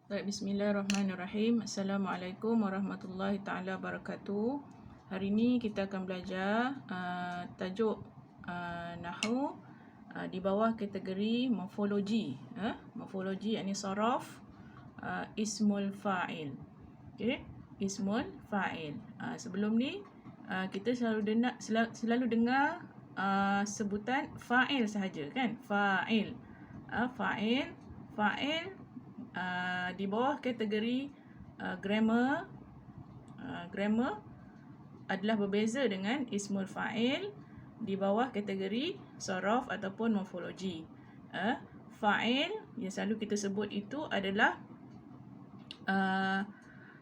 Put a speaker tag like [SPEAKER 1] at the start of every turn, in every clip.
[SPEAKER 1] Baik, bismillahirrahmanirrahim. Assalamualaikum warahmatullahi taala wabarakatuh. Hari ini kita akan belajar tajuk nahwu di bawah kategori morfologi. Morfologi yakni saraf ismul fa'il. Okey, ismul fa'il. Sebelum ni kita selalu dengar sebutan fa'il sahaja, kan? Fa'il. Fa'il di bawah kategori grammar. Grammar adalah berbeza dengan ismul fa'il di bawah kategori saraf ataupun morfologi. Fa'il yang selalu kita sebut itu adalah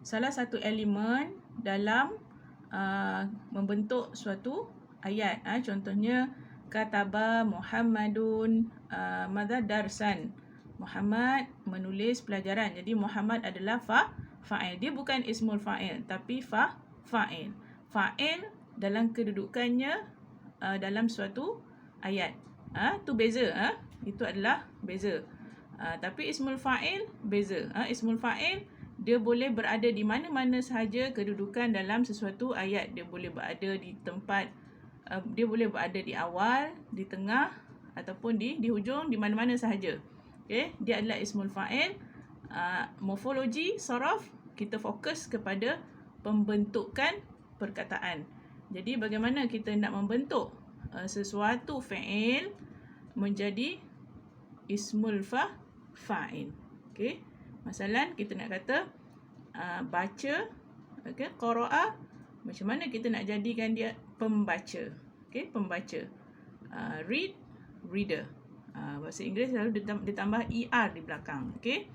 [SPEAKER 1] salah satu elemen dalam membentuk suatu ayat. Contohnya kataba Muhammadun madza darsan. Muhammad menulis pelajaran. Jadi Muhammad adalah fa'il. Dia bukan ismul fa'il tapi fa'il. Fa'il dalam kedudukannya dalam suatu ayat. Tu beza. Itu adalah beza. Tapi ismul fa'il beza. Ismul fa'il dia boleh berada di mana-mana sahaja kedudukan dalam sesuatu ayat. Dia boleh berada di tempat, dia boleh berada di awal, di tengah ataupun di hujung, di mana-mana sahaja. Okay, dia adalah ismul fa'il. Morfologi saraf kita fokus kepada pembentukan perkataan. Jadi bagaimana kita nak membentuk sesuatu fi'il menjadi ismul fa'il. Okey, masalan kita nak kata baca, okey, qara'a, macam mana kita nak jadikan dia pembaca. Okey, pembaca. Read, reader. Bahasa Inggeris selalu ditambah ER di belakang. Okey,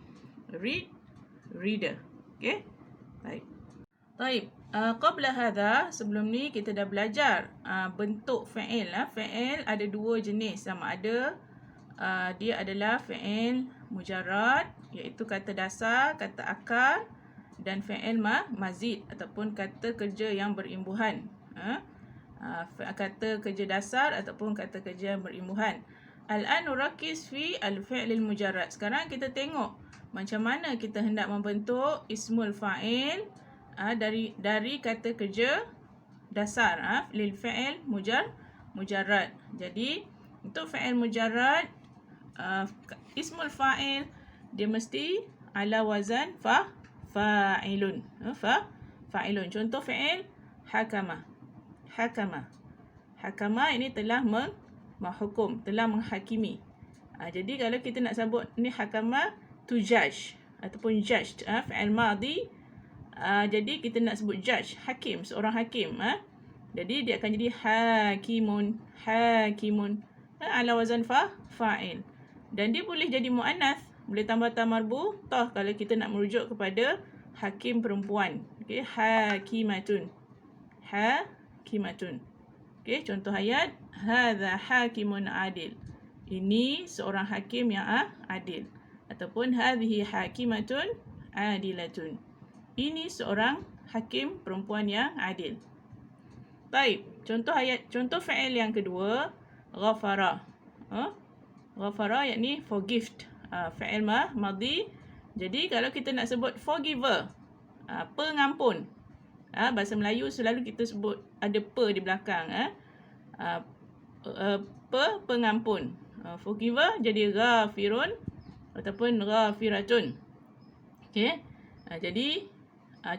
[SPEAKER 1] read, reader. Okey, baik. Baik, qabla hadha, sebelum ni kita dah belajar bentuk fi'il. Fi'il ada dua jenis, sama ada dia adalah fi'il mujarrad, iaitu kata dasar, kata akar, dan fi'il mazid ataupun kata kerja yang berimbuhan. Kata kerja dasar ataupun kata kerja yang berimbuhan. Al-an nurakiz fi al-fi'lil mujarrad. Sekarang kita tengok macam mana kita hendak membentuk ismul fa'il dari kata kerja dasar, lil fi'il mujarrad. Jadi untuk fi'il mujarrad, ismul fa'il dia mesti ala wazan fa'ilun. Fa'ilun. Contoh fi'il hakama. Hakama ini telah menghukum, telah menghakimi. Jadi kalau kita nak sebut ni hakama, to judge ataupun judged, fi'il madhi. Jadi kita nak sebut judge, hakim, seorang hakim. Jadi dia akan jadi hakimun ala wazan fa'il. Dan dia boleh jadi muannas, boleh tambah ta marbutah kalau kita nak merujuk kepada hakim perempuan. Okey, hakimatun. Okey, contoh ayat, hadza hakimun adil. Ini seorang hakim yang adil. Ataupun hadhihi hakimatun adilatun. Ini seorang hakim perempuan yang adil. Baik, contoh fi'il yang kedua, ghafara. Ghafara yakni forgive. Fi'il madhi. Jadi kalau kita nak sebut forgiver, pengampun. Bahasa Melayu selalu kita sebut ada pe di belakang. Pengampun. Forgiver jadi ghafirun ataupun ghafiratun. Okey. Jadi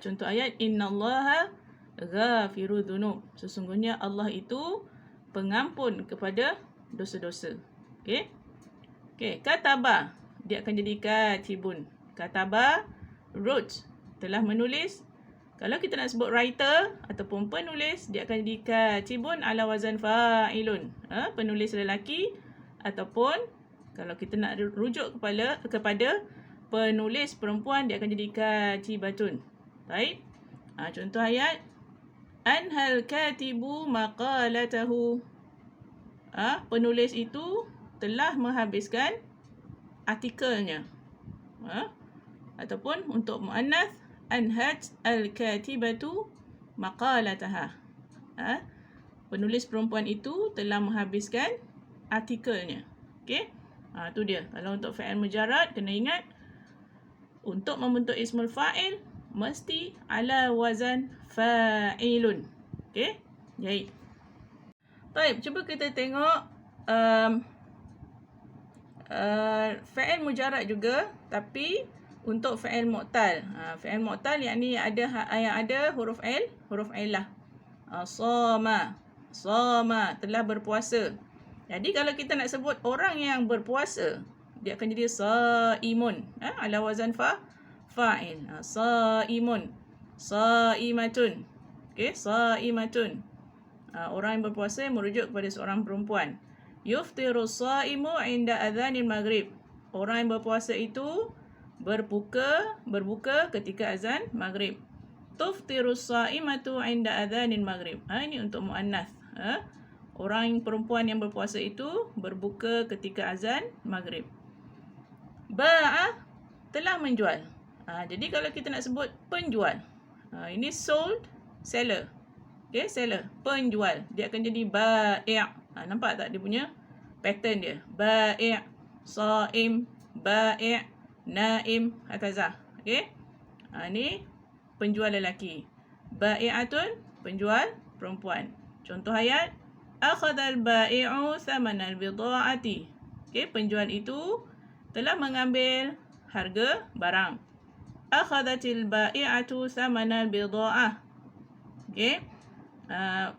[SPEAKER 1] contoh ayat, innallaha ghafiru dzunub. Sesungguhnya Allah itu pengampun kepada dosa-dosa. Okey. Okey, kataba dia akan jadi katibun. Kataba, wrote, telah menulis. Kalau kita nak sebut writer ataupun penulis, dia akan jadi katibun ala wazan fa'ilun. Penulis lelaki, ataupun kalau kita nak rujuk kepada penulis perempuan, dia akan jadi katibatun. Baik. Contoh ayat, anhal katibu maqalatahu. Penulis itu telah menghabiskan artikelnya. Ataupun untuk muannas, anhat al-katibatu maqalataha. Penulis perempuan itu telah menghabiskan artikelnya. Okey. Tu dia. Kalau untuk fi'il mujarrad, kena ingat untuk membentuk ismul fa'il mesti ala wazan fa'ilun. Okey? Baik. Baik, cuba kita tengok fa'il mujarrad juga, tapi untuk fa'il mu'tal. Fa'il mu'tal yakni yang ada huruf L, huruf illah. Shoma, shoma, telah berpuasa. Jadi kalau kita nak sebut orang yang berpuasa, dia akan jadi shaimun, ala wazan fa'il. Shaimun, shaimatun. Okey, shaimatun. Orang yang berpuasa merujuk kepada seorang perempuan. Yuftiru shaimu inda adzanil maghrib. Orang yang berpuasa itu berbuka ketika azan maghrib. Tuftiru shaimatu inda adzanil maghrib. Ini untuk muannas. Orang perempuan yang berpuasa itu berbuka ketika azan maghrib. Ba'a, telah menjual. Jadi kalau kita nak sebut penjual, ini sold, seller. Okay, seller, penjual. Dia akan jadi ba'i'. Nampak tak dia punya pattern dia? Ba'i', shaim, ba'i', naim, hakaza. Okay. Ni penjual lelaki. Ba'i'atun, penjual perempuan. Contoh ayat, akhadhal ba'i'u thamanal bida'ati. Okay, penjual itu telah mengambil harga barang. Akhadhatil ba'i'atu thamanal bida'ah. Okay.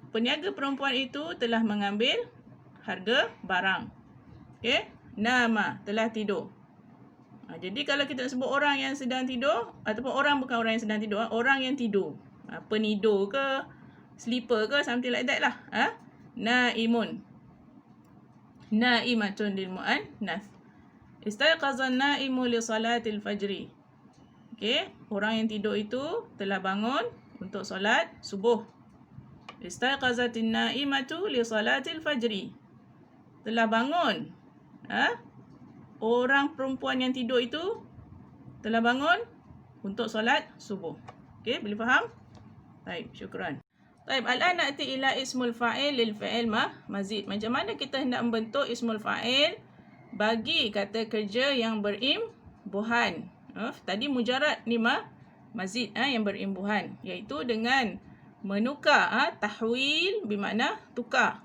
[SPEAKER 1] Peniaga perempuan itu telah mengambil harga barang. Okay. Nama, telah tidur. Jadi kalau kita nak sebut orang yang sedang tidur, ataupun orang bukan orang yang sedang tidur, orang yang tidur. Penidur ke, sleeper ke, something like that lah. Naimun. Naimatun lil mu'annas. Istayqazan naimu li salatil fajri. Okay. Orang yang tidur itu telah bangun untuk solat subuh. Istayqazatin naimatu li salatil fajri. Telah bangun. Orang perempuan yang tidur itu telah bangun untuk solat subuh. Okey, boleh faham? Baik, syukran. Baik, al-an na'ti ila ismul fa'il lil fi'il mazid. Macam mana kita hendak membentuk ismul fa'il bagi kata kerja yang berimbuhan. Tadi mujarrad ni mazid yang berimbuhan, iaitu dengan menukar tahwil bermakna tukar.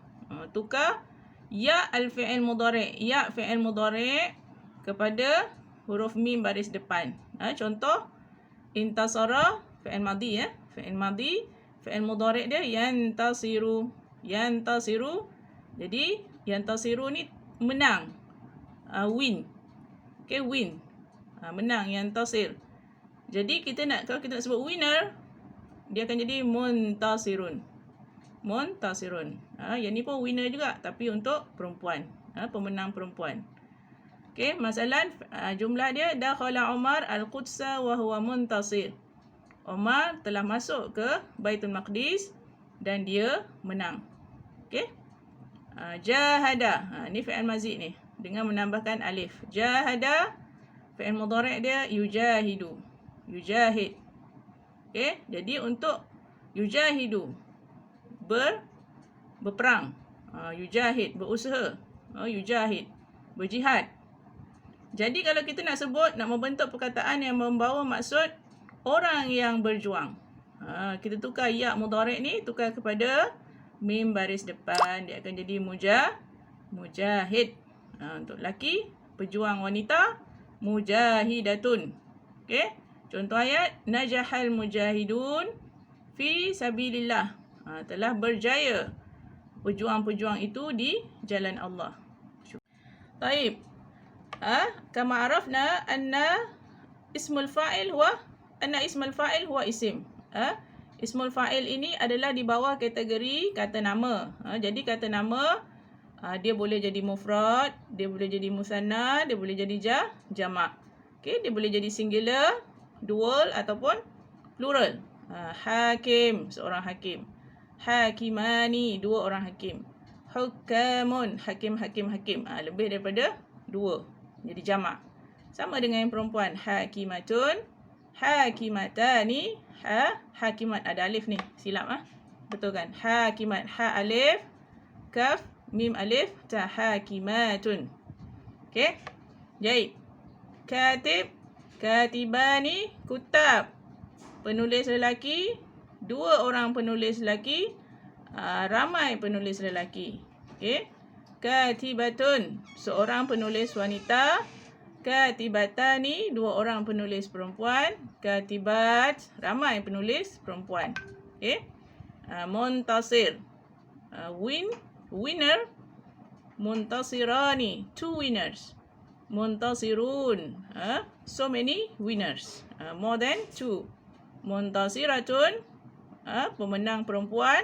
[SPEAKER 1] Tukar ya al-fi'il mudhari', ya fi'il mudhari' kepada huruf mim baris depan. Contoh intasara fi'il madhi fi'il madhi, fi'il mudhari' dia yantasiru. Yantasiru. Jadi yantasiru ni menang. Win. Okay, win. Menang, yantasir. Jadi kalau kita nak sebut winner, dia akan jadi muntasirun. Muntasirun. Yang ni pun winner juga, tapi untuk perempuan. Pemenang perempuan. Okey, masalah jumlah dia dakhala Umar al-Qudsa wa huwa muntasir. Umar telah masuk ke Baitul Maqdis dan dia menang. Okey. Jahada. Ni fi'il mazid ni dengan menambahkan alif. Jahada, fi'il mudhari' dia yujahidu. Yujahid. Okey, jadi untuk yujahidu berperang. Yujahid berusaha. Yujahid berjihad. Jadi kalau kita nak sebut, nak membentuk perkataan yang membawa maksud orang yang berjuang, kita tukar ya mudhari' ni tukar kepada mim baris depan, dia akan jadi mujahid. Untuk lelaki, pejuang wanita, mujahidatun. Okey. Contoh ayat, najahal mujahidun fi sabilillah. Telah berjaya pejuang-pejuang itu di jalan Allah. Baik. Kama arafna anna ismul fa'il huwa isim. Ismul fa'il ini adalah di bawah kategori kata nama. Jadi kata nama dia boleh jadi mufrad, dia boleh jadi musanna, dia boleh jadi jamak. Okey, dia boleh jadi singular, dual ataupun plural. Hakim, seorang hakim. Hakimani, dua orang hakim. Hukamun, hakim. Lebih daripada dua. Jadi jamak. Sama dengan yang perempuan. Hakimatun, hakimatani, hakimat. Ada alif ni. Silap. Betul kan? Hakimat. Ha alif, kaf, mim alif, ta hakimatun. Okey. Jadi, katib, Katibani, kutab. Penulis lelaki, 2 orang penulis lelaki, ramai penulis lelaki. Okey. Katibatun, seorang penulis wanita. Katibatani, 2 orang penulis perempuan. Katibat, ramai penulis perempuan. Okey. Muntasir, winner. Muntasirani, 2 winners. Muntasirun, so many winners, more than 2. Muntasiratun, pemenang perempuan.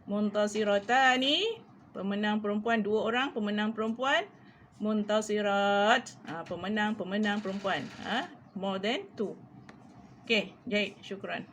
[SPEAKER 1] Muntasiratani, pemenang perempuan, 2 orang pemenang perempuan. Muntasirat, pemenang perempuan, more than 2. Okey, baik, syukran.